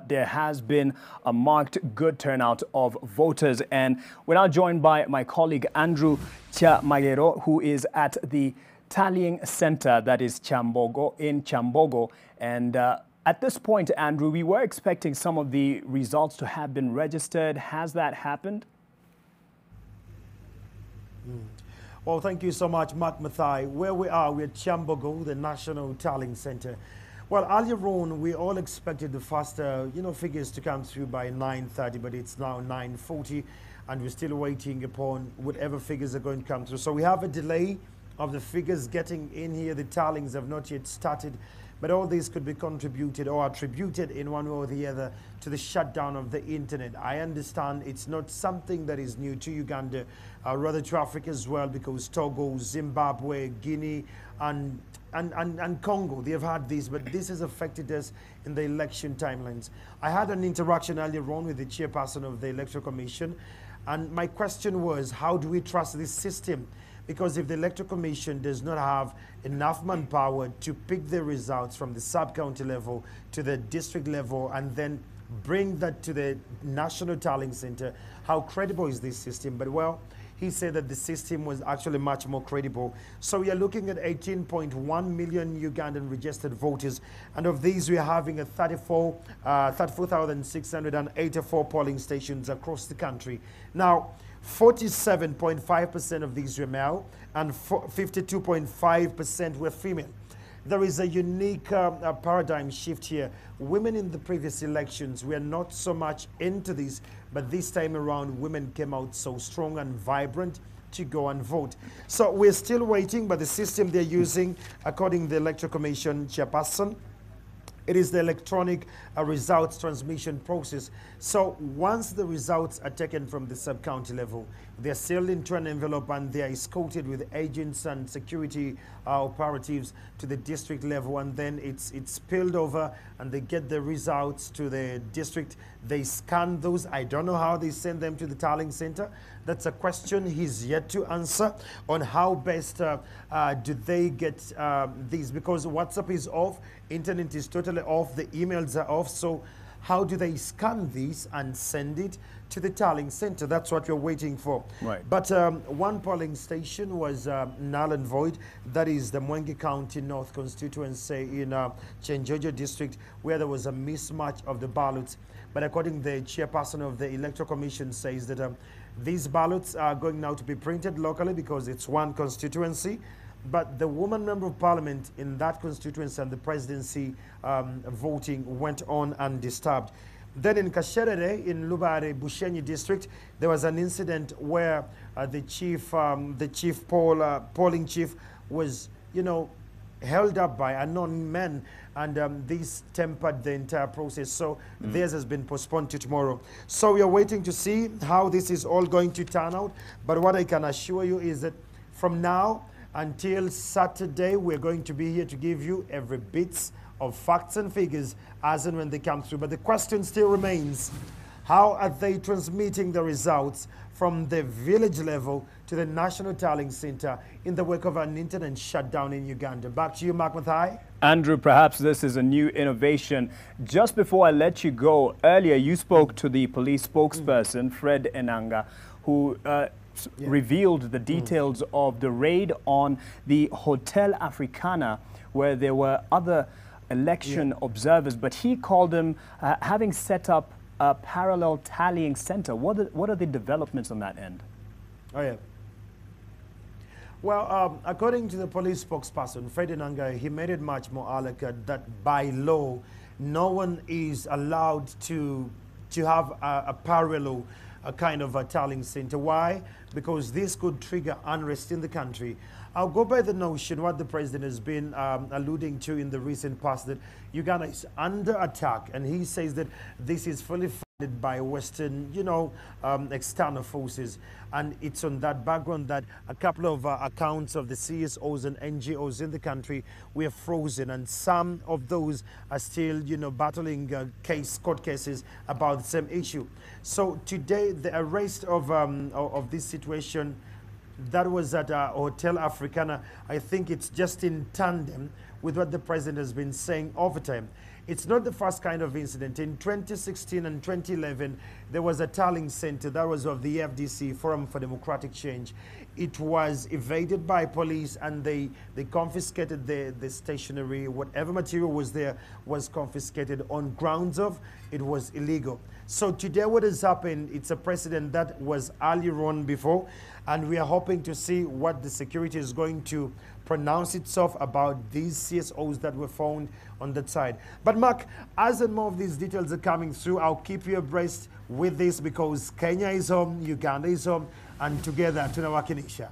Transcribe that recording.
there has been a marked good turnout of voters. And we're now joined by my colleague Andrew Chamagero, who is at the tallying center that is in Chambogo. And at this point, Andrew, we were expecting some of the results to have been registered. Has that happened? Well, thank you so much, Mark Mathai. Where we are, we're at Chambogo, the National Tallying Center. Well, earlier on, we all expected the faster, figures to come through by 9:30, but it's now 9:40, and we're still waiting upon whatever figures are going to come through. So we have a delay of the figures getting in here. The tallings have not yet started, but all this could be contributed or attributed in one way or the other to the shutdown of the internet. I understand it's not something that is new to Uganda, rather to Africa as well, because Togo, Zimbabwe, Guinea, and Congo, they have had this, but this has affected us in the election timelines. I had an interaction earlier on with the chairperson of the Electoral Commission, and my question was, how do we trust this system? Because if the Electoral Commission does not have enough manpower to pick the results from the sub-county level to the district level and then bring that to the National Tallying Center, how credible is this system? But well, he said that the system was actually much more credible. So we are looking at 18.1 million Ugandan registered voters, and of these we are having a 34,684 polling stations across the country. Now, 47.5% of these were male and 52.5% were female. There is a unique paradigm shift here. Women in the previous elections were not so much into this, but this time around, women came out so strong and vibrant to go and vote. So we're still waiting, but the system they're using, according to the Electoral Commission chairperson, it is the electronic results transmission process. So once the results are taken from the sub-county level, they're sealed into an envelope and they are escorted with agents and security operatives to the district level, and then it's spilled over and they get the results to the district. They scan those. I don't know how they send them to the tallying center. That's a question he's yet to answer on how best do they get these, because WhatsApp is off, internet is totally off, the emails are off. So how do they scan these and send it to the tallying center? That's what we're waiting for. Right. But one polling station was null and void. That is the Mwenge County North constituency in Chenjojo district, where there was a mismatch of the ballots. But according to the chairperson of the Electoral Commission says that these ballots are going now to be printed locally because it's one constituency. But the woman member of parliament in that constituency and the presidency voting went on undisturbed. Then in Kasherere, in Lubare Bushenyi district, there was an incident where the polling chief was, held up by unknown men, and this tempered the entire process. So theirs has been postponed to tomorrow. So we are waiting to see how this is all going to turn out. But what I can assure you is that from now until Saturday, we're going to be here to give you every bit of facts and figures as and when they come through. But the question still remains, how are they transmitting the results from the village level to the National Tallying Center in the wake of an internet shutdown in Uganda? Back to you, Mark Mathai. Andrew, perhaps this is a new innovation. Just before I let you go, earlier you spoke to the police spokesperson, Fred Enanga, who revealed the details of the raid on the Hotel Africana, where there were other election observers, but he called them having set up a parallel tallying center. What are the developments on that end? Oh, yeah. Well, according to the police spokesperson, Fred Enanga, he made it much more elegant that by law, no one is allowed to have a parallel kind of a tallying center. Why? Because this could trigger unrest in the country. I'll go by the notion what the president has been alluding to in the recent past, that Uganda is under attack, and he says that this is fully funded by Western, external forces. And it's on that background that a couple of accounts of the CSOs and NGOs in the country were frozen, and some of those are still, battling court cases about the same issue. So today, the arrest of this situation, that was at Hotel Africana. I think it's just in tandem with what the president has been saying over time. It's not the first kind of incident. In 2016 and 2011, there was a tallying center that was of the FDC, Forum for Democratic Change. It was evaded by police, and they confiscated the stationery. Whatever material was there was confiscated on grounds of it was illegal. So today what has happened, it's a precedent that was earlier on before, and we are hoping to see what the security is going to pronounce itself about these CSOs that were found on that side. But Mark, as and more of these details are coming through, I'll keep you abreast with this, because Kenya is home, Uganda is home, and together, tunawakilisha.